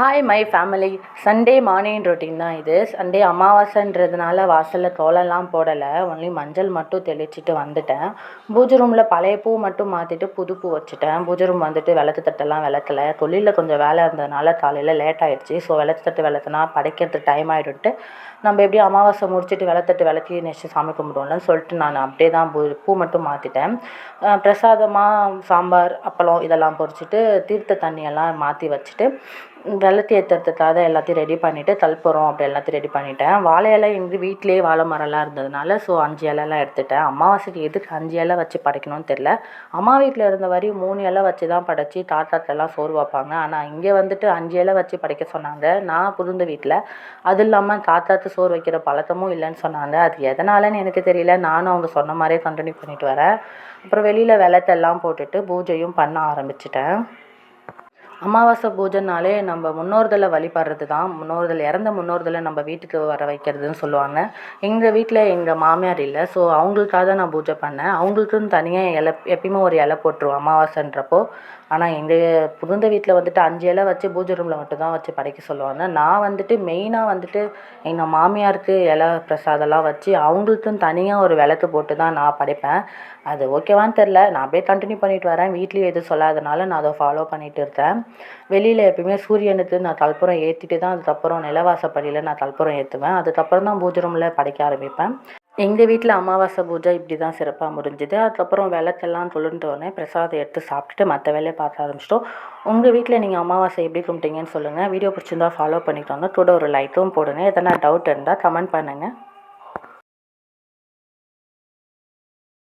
Hi my family. Sunday morning routine தான் இது. Sunday அமாவாசைன்றதுனால வாசலில் கோலம்லாம் போடலை, ஒன்லி மஞ்சள் மட்டும் தெளிச்சிட்டு வந்துட்டேன். பூஜை ரூமில் பழைய பூ மட்டும் மாற்றிட்டு புது பூ வச்சுட்டேன். பூஜை ரூம் வந்துட்டு விளக்கு தட்டெல்லாம் விளக்கலை. தொழிலில் கொஞ்சம் வேலை இருந்ததுனால காலையில் லேட் ஆகிடுச்சு. ஸோ விளக்கு தட்டு விளக்குனா படைக்கிறதுக்கு டைம் ஆகிடும்ட்டு நம்ம எப்படி அமாவாசை முடிச்சுட்டு விளத்தட்டு விளக்கி நெக்ஸ்ட்டு சாமி கும்பிடுவோம்லன்னு சொல்லிட்டு நான் அப்படியே தான் பூ மட்டும் மாற்றிட்டேன். பிரசாதமாக சாம்பார் அப்பளம் இதெல்லாம் பொரிச்சிட்டு தீர்த்த தண்ணியெல்லாம் மாற்றி வச்சுட்டு விளக்கு ஏற்றுறதுக்காக எல்லாத்தையும் ரெடி பண்ணிவிட்டு கற்பூரம் அப்படி எல்லாத்தையும் ரெடி பண்ணிவிட்டேன். வாழை இலை எங்கள் வீட்டிலேயே வாழை மரம்லாம் இருந்ததுனால ஸோ 5 இலைலாம் எடுத்துட்டேன். அமாவாசைக்கு எதுக்கு 5 இலை வச்சு படைக்கணும்னு தெரில. அம்மா வீட்டில் இருந்த வரையும் 3 இலை வச்சு தான் படைச்சி தாத்தாட்டெல்லாம் சோறு வைப்பாங்க. ஆனால் இங்கே வந்துட்டு 5 இலை வச்சு படைக்க சொன்னாங்க. நான் புகுந்த வீட்டில் அது இல்லாமல் தாத்தாத்து சோறு வைக்கிற பழக்கமும் இல்லைன்னு சொன்னாங்க. அது எதனாலன்னு எனக்கு தெரியல. நானும் அவங்க சொன்ன மாதிரியே கண்டினியூ பண்ணிட்டு வரேன். அப்புறம் வெளியில் விளக்கெல்லாம் போட்டுட்டு பூஜையும் பண்ண ஆரம்பிச்சிட்டேன். அமாவாசை பூஜைனாலே நம்ம முன்னோர்களை வழிபடுறது தான். இறந்த முன்னோர்களை நம்ம வீட்டுக்கு வர வைக்கிறதுன்னு சொல்லுவாங்க. எங்கள் வீட்டில் எங்கள் மாமியார் இல்லை, ஸோ அவங்களுக்காக தான் நான் பூஜை பண்ணேன். அவங்களுக்குன்னு தனியாக இலை எப்பயுமே ஒரு இலை போட்டுருவோம் அமாவாசைன்றப்போ. ஆனால் எங்கள் புகுந்த வீட்டில் வந்துட்டு 5 இலை வச்சு பூஜை ரூமில் மட்டும் தான் வச்சு படைக்க சொல்லுவாங்க. நான் வந்துட்டு மெயினாக வந்துட்டு எங்கள் மாமியாருக்கு இலை பிரசாதம்லாம் வச்சு அவங்களுக்குன்னு தனியாக ஒரு விளக்கு போட்டு தான் நான் படைப்பேன். அது ஓகேவான்னு தெரில, நான் அப்படியே கண்டினியூ பண்ணிட்டு வரேன். வீட்லேயும் எதுவும் சொல்லாதனால நான் அதை ஃபாலோ பண்ணிகிட்டு இருக்கேன். வெளியில் எப்பயுமே சூரியனுக்கு நான் கற்பூரம் ஏற்றிட்டு தான் அதுக்கப்புறம் நிலவாசப்படியில் நான் கற்பூரம் ஏற்றுவேன். அதுக்கப்புறம் தான் பூஜை ரூமில் படைக்க ஆரம்பிப்பேன். எங்கள் வீட்டில் அமாவாசை பூஜை இப்படி தான் சிறப்பாக முடிஞ்சுது. அதுக்கப்புறம் விளக்கெல்லாம் தொழுந்தோடனே பிரசாதம் எடுத்து சாப்பிட்டுட்டு மற்ற வேலையை பார்க்க ஆரம்பிச்சிட்டோம். உங்கள் வீட்டில் நீங்கள் அமாவாசை எப்படி கும்பிட்டீங்கன்னு சொல்லுங்கள். வீடியோ பிடிச்சிருந்தா ஃபாலோ பண்ணிக்கோங்க. கூட ஒரு லைக்கும் போடுங்க. எதனா டவுட் இருந்தால் கமெண்ட் பண்ணுங்கள்.